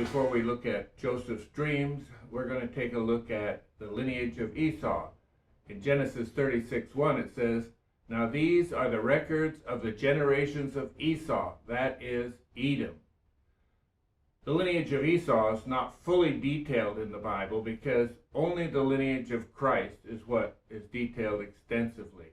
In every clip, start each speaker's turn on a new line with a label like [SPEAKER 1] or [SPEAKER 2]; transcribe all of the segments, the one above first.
[SPEAKER 1] before we look at Joseph's dreams, we're going to take a look at the lineage of Esau. In Genesis 36:1 it says, "Now these are the records of the generations of Esau, that is Edom." The lineage of Esau is not fully detailed in the Bible because only the lineage of Christ is what is detailed extensively.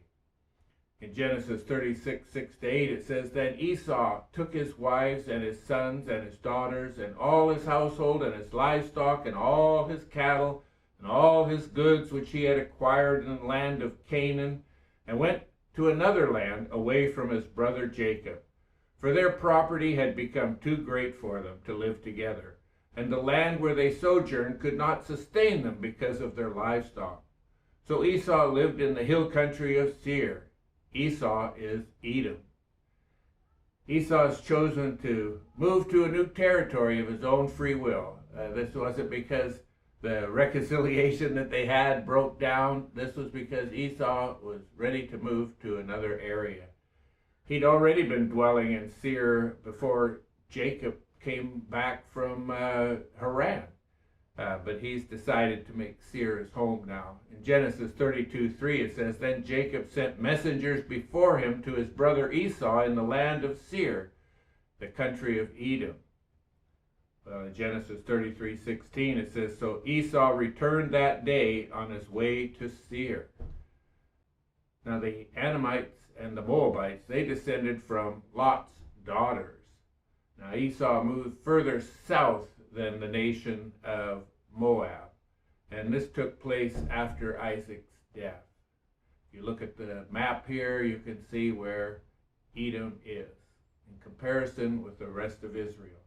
[SPEAKER 1] In Genesis 36:6-8 it says, "Then Esau took his wives and his sons and his daughters and all his household and his livestock and all his cattle and all his goods which he had acquired in the land of Canaan and went to another land away from his brother Jacob. For their property had become too great for them to live together, and the land where they sojourned could not sustain them because of their livestock. So Esau lived in the hill country of Seir." Esau is Edom. Esau has chosen to move to a new territory of his own free will. This wasn't because the reconciliation that they had broke down. This was because Esau was ready to move to another area. He'd already been dwelling in Seir before Jacob came back from Haran. But he's decided to make Seir his home now. In Genesis 32:3 it says, "Then Jacob sent messengers before him to his brother Esau in the land of Seir, the country of Edom." In Genesis 33:16 it says, "So Esau returned that day on his way to Seir." Now the Ammonites and the Moabites, they descended from Lot's daughters. Now Esau moved further south than the nation of Moab, and this took place after Isaac's death. If you look at the map here, you can see where Edom is in comparison with the rest of Israel.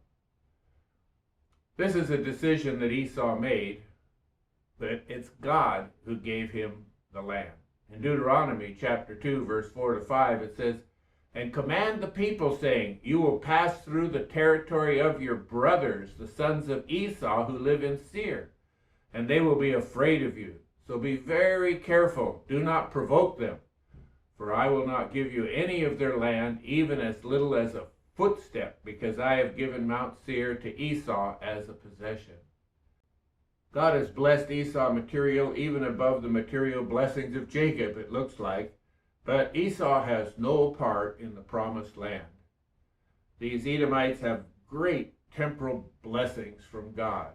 [SPEAKER 1] This is a decision that Esau made, but it's God who gave him the land. In Deuteronomy chapter 2, verse 4-5, it says, "And command the people, saying, You will pass through the territory of your brothers, the sons of Esau, who live in Seir, and they will be afraid of you. So be very careful, do not provoke them, for I will not give you any of their land, even as little as a footstep, because I have given Mount Seir to Esau as a possession." God has blessed Esau material even above the material blessings of Jacob, it looks like. But Esau has no part in the promised land. These Edomites have great temporal blessings from God.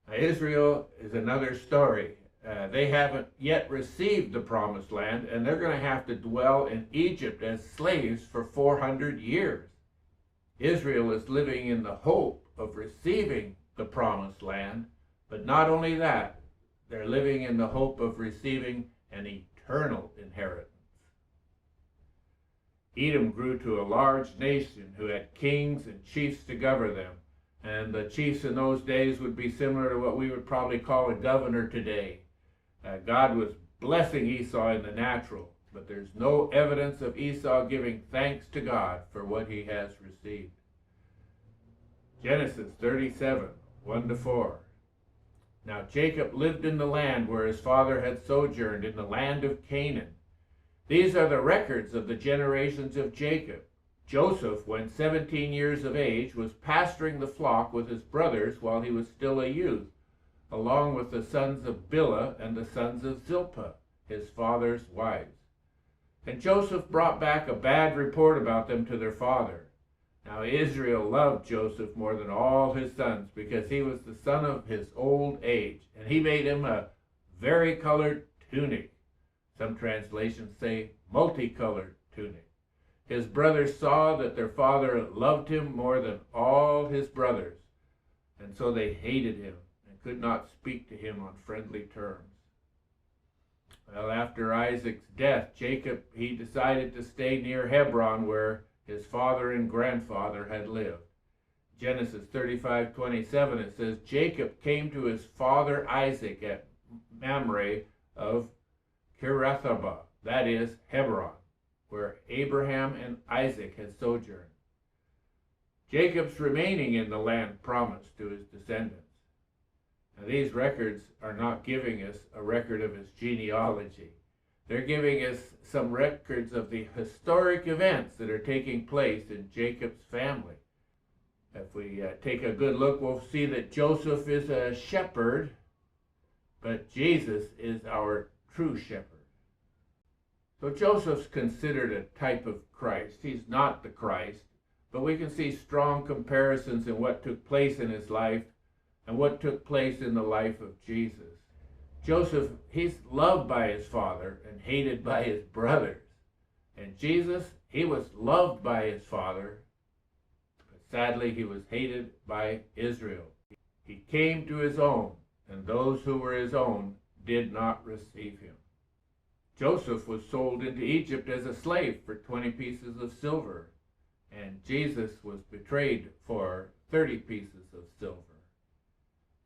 [SPEAKER 1] Now, Israel is another story. They haven't yet received the promised land, and they're going to have to dwell in Egypt as slaves for 400 years. Israel is living in the hope of receiving the promised land, but not only that, they're living in the hope of receiving an eternal inheritance. Edom grew to a large nation who had kings and chiefs to govern them, and the chiefs in those days would be similar to what we would probably call a governor today. God was blessing Esau in the natural, but there's no evidence of Esau giving thanks to God for what he has received. Genesis 37:1-4. "Now Jacob lived in the land where his father had sojourned, in the land of Canaan. These are the records of the generations of Jacob. Joseph, when 17 years of age, was pasturing the flock with his brothers while he was still a youth, along with the sons of Bilhah and the sons of Zilpah, his father's wives. And Joseph brought back a bad report about them to their father. Now Israel loved Joseph more than all his sons, because he was the son of his old age, and he made him a varicolored tunic." Some translations say multicolored tunic. "His brothers saw that their father loved him more than all his brothers, and so they hated him and could not speak to him on friendly terms." Well, after Isaac's death, Jacob, he decided to stay near Hebron, where his father and grandfather had lived. Genesis 35:27, it says, "Jacob came to his father Isaac at Mamre of Kiriathaba, that is, Hebron, where Abraham and Isaac had sojourned." Jacob's remaining in the land promised to his descendants. Now, these records are not giving us a record of his genealogy. They're giving us some records of the historic events that are taking place in Jacob's family. If we take a good look, we'll see that Joseph is a shepherd, but Jesus is our true shepherd. So Joseph's considered a type of Christ. He's not the Christ, but we can see strong comparisons in what took place in his life and what took place in the life of Jesus. Joseph, he's loved by his father and hated by his brothers. And Jesus, he was loved by his father, but sadly he was hated by Israel. He came to his own, and those who were his own did not receive him. Joseph was sold into Egypt as a slave for 20 pieces of silver, and Jesus was betrayed for 30 pieces of silver.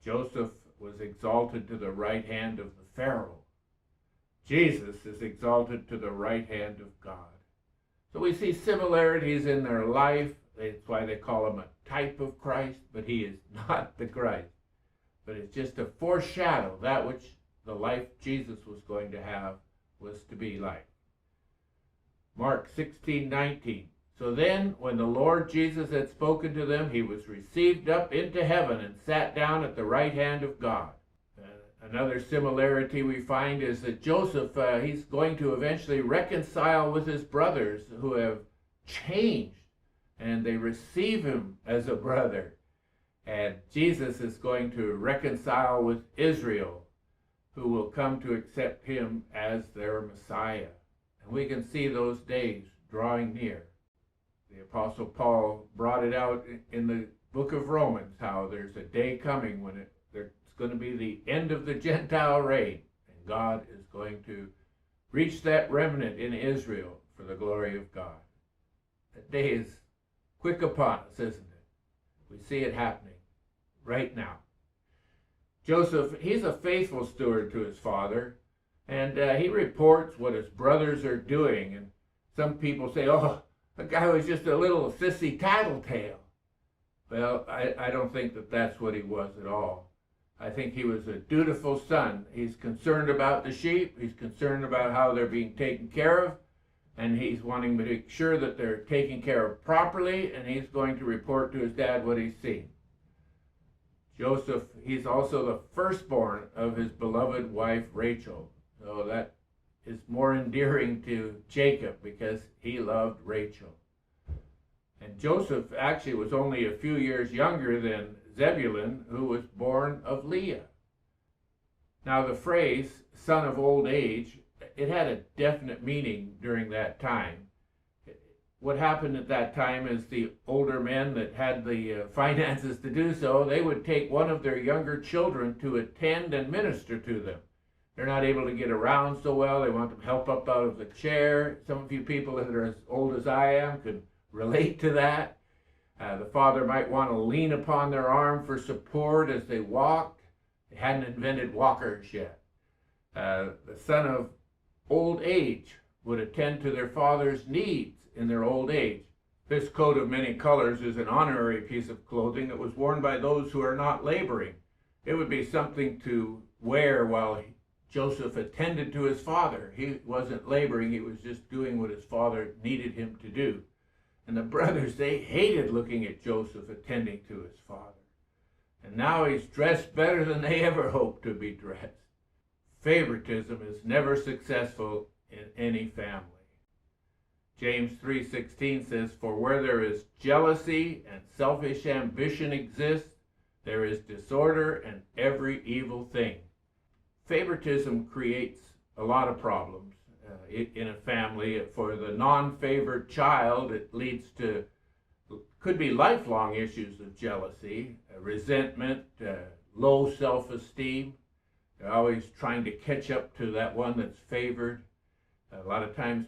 [SPEAKER 1] Joseph was exalted to the right hand of the Pharaoh. Jesus is exalted to the right hand of God. So we see similarities in their life. That's why they call him a type of Christ, but he is not the Christ. But it's just a foreshadow that which the life Jesus was going to have was to be like. Mark 16:19. So then, when the Lord Jesus had spoken to them, he was received up into heaven and sat down at the right hand of God. Another similarity we find is that Joseph, he's going to eventually reconcile with his brothers who have changed, and they receive him as a brother. And Jesus is going to reconcile with Israel, who will come to accept him as their Messiah. And we can see those days drawing near. The Apostle Paul brought it out in the book of Romans, how there's a day coming when it's going to be the end of the Gentile reign, and God is going to reach that remnant in Israel for the glory of God. That day is quick upon us, isn't it? We see it happening right now. Joseph, he's a faithful steward to his father, and he reports what his brothers are doing. And some people say, oh, the guy was just a little sissy tattletale. Well, I don't think that that's what he was at all. I think he was a dutiful son. He's concerned about the sheep. He's concerned about how they're being taken care of. And he's wanting to make sure that they're taken care of properly. And he's going to report to his dad what he's seen. Joseph, he's also the firstborn of his beloved wife, Rachel. So that is more endearing to Jacob because he loved Rachel. And Joseph actually was only a few years younger than Zebulun, who was born of Leah. Now the phrase, son of old age, it had a definite meaning during that time. What happened at that time is the older men that had the finances to do so, they would take one of their younger children to attend and minister to them. They're not able to get around so well. They want them help up out of the chair. Some of you people that are as old as I am could relate to that. The father might want to lean upon their arm for support as they walked. They hadn't invented walkers yet. The son of old age would attend to their father's needs in their old age. This coat of many colors is an honorary piece of clothing that was worn by those who are not laboring. It would be something to wear while Joseph attended to his father. He wasn't laboring, he was just doing what his father needed him to do. And the brothers, they hated looking at Joseph attending to his father. And now he's dressed better than they ever hoped to be dressed. Favoritism is never successful in any family. James 3:16 says, for where there is jealousy and selfish ambition exists, there is disorder and every evil thing. Favoritism creates a lot of problems in a family. For the non-favored child, it leads to, could be lifelong issues of jealousy, resentment, low self-esteem. They're always trying to catch up to that one that's favored. A lot of times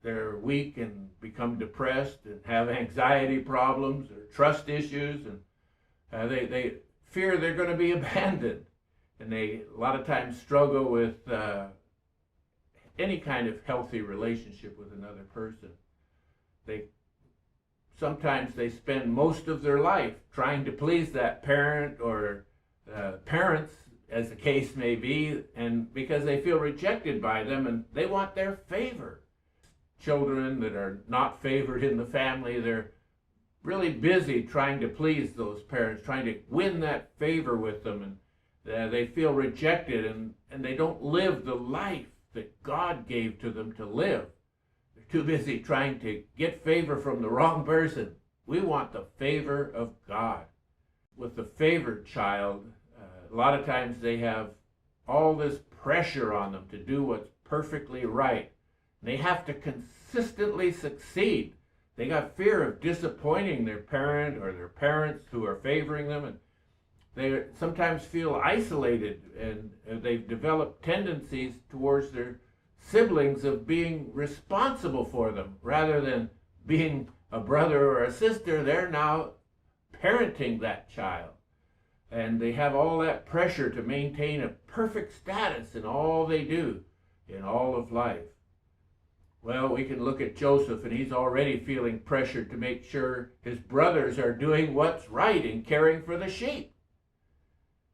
[SPEAKER 1] they're weak and become depressed and have anxiety problems or trust issues, and they fear they're going to be abandoned. And they a lot of times struggle with any kind of healthy relationship with another person. Sometimes they spend most of their life trying to please that parent or parents, as the case may be, and because they feel rejected by them and they want their favor. Children that are not favored in the family, they're really busy trying to please those parents, trying to win that favor with them, and they feel rejected, and they don't live the life that God gave to them to live. They're too busy trying to get favor from the wrong person. We want the favor of God. With the favored child, a lot of times they have all this pressure on them to do what's perfectly right. They have to consistently succeed. They got fear of disappointing their parent or their parents who are favoring them, and they sometimes feel isolated, and they've developed tendencies towards their siblings of being responsible for them. Rather than being a brother or a sister, they're now parenting that child. And they have all that pressure to maintain a perfect status in all they do, in all of life. Well, we can look at Joseph, and he's already feeling pressured to make sure his brothers are doing what's right in caring for the sheep.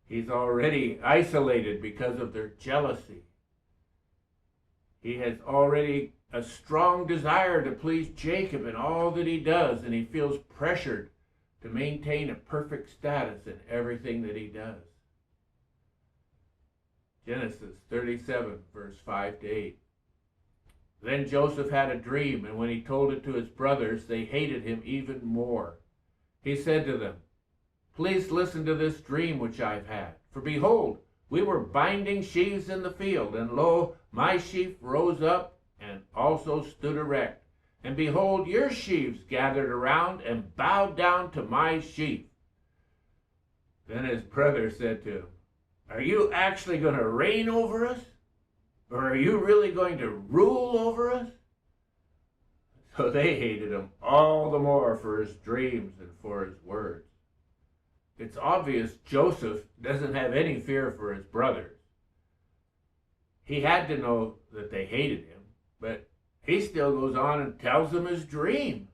[SPEAKER 1] He's already isolated because of their jealousy. He has already a strong desire to please Jacob in all that he does, and he feels pressured to maintain a perfect status in everything that he does. Genesis 37, verse 5 to 8. Then Joseph had a dream, and when he told it to his brothers, they hated him even more. He said to them, "Please listen to this dream which I've had. For behold, we were binding sheaves in the field, and lo, my sheaf rose up and also stood erect. And behold, your sheaves gathered around and bowed down to my sheaf." Then his brother said to him, "Are you actually going to reign over us? Or are you really going to rule over us?" So they hated him all the more for his dreams and for his words. It's obvious Joseph doesn't have any fear for his brothers. He had to know that they hated him, but he still goes on and tells them his dream.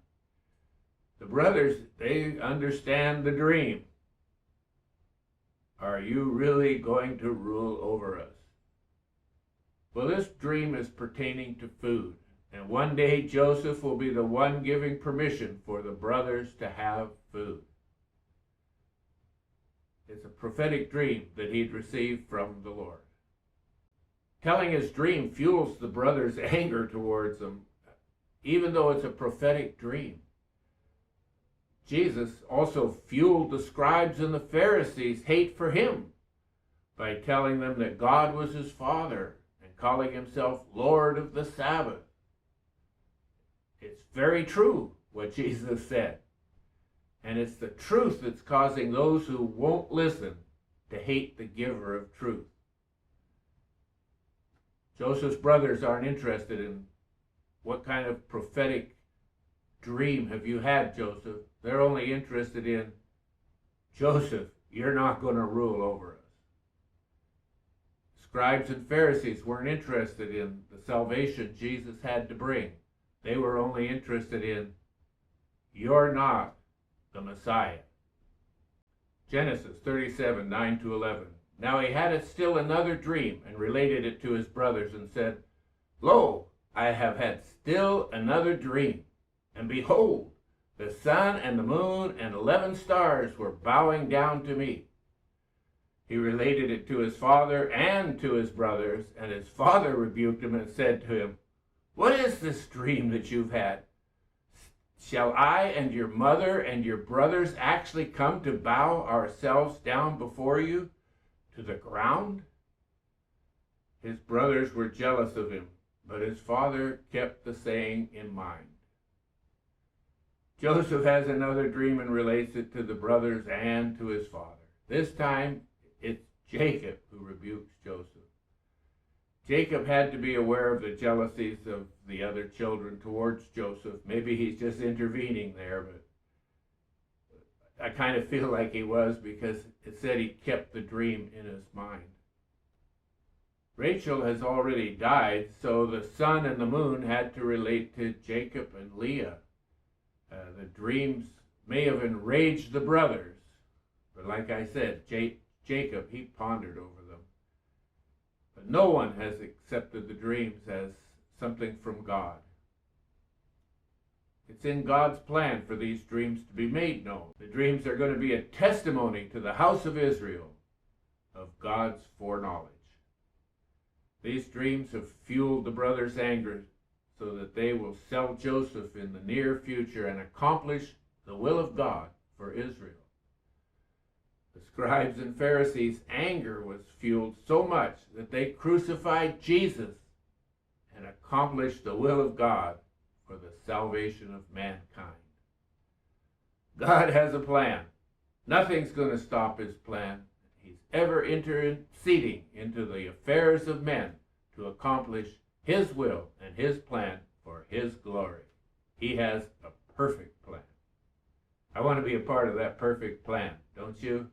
[SPEAKER 1] The brothers, they understand the dream. Are you really going to rule over us? Well, this dream is pertaining to food, and one day Joseph will be the one giving permission for the brothers to have food. It's a prophetic dream that he'd received from the Lord. Telling his dream fuels the brothers' anger towards him, even though it's a prophetic dream. Jesus also fueled the scribes and the Pharisees' hate for him by telling them that God was his Father and calling himself Lord of the Sabbath. It's very true what Jesus said. And it's the truth that's causing those who won't listen to hate the giver of truth. Joseph's brothers aren't interested in what kind of prophetic dream have you had, Joseph. They're only interested in, Joseph, you're not going to rule over us. Scribes and Pharisees weren't interested in the salvation Jesus had to bring. They were only interested in, you're not the Messiah. Genesis 37, 9 to 11. Now he had still another dream, and related it to his brothers, and said, "Lo, I have had still another dream, and behold, the sun and the moon and 11 stars were bowing down to me." He related it to his father and to his brothers, and his father rebuked him and said to him, "What is this dream that you've had? Shall I and your mother and your brothers actually come to bow ourselves down before you to the ground?" His brothers were jealous of him, but his father kept the saying in mind. Joseph has another dream and relates it to the brothers and to his father. This time, it's Jacob who rebukes Joseph. Jacob had to be aware of the jealousies of the other children towards Joseph. Maybe he's just intervening there, but I kind of feel like he was, because it said he kept the dream in his mind. Rachel has already died, so the sun and the moon had to relate to Jacob and Leah. The dreams may have enraged the brothers, but like I said, Jacob, he pondered over them. But no one has accepted the dreams as something from God. It's in God's plan for these dreams to be made known. The dreams are going to be a testimony to the house of Israel of God's foreknowledge. These dreams have fueled the brothers' anger so that they will sell Joseph in the near future and accomplish the will of God for Israel. The scribes and Pharisees' anger was fueled so much that they crucified Jesus and accomplished the will of God for the salvation of mankind. God has a plan. Nothing's going to stop his plan. He's ever interceding into the affairs of men to accomplish his will and his plan for his glory. He has a perfect plan. I want to be a part of that perfect plan, don't you?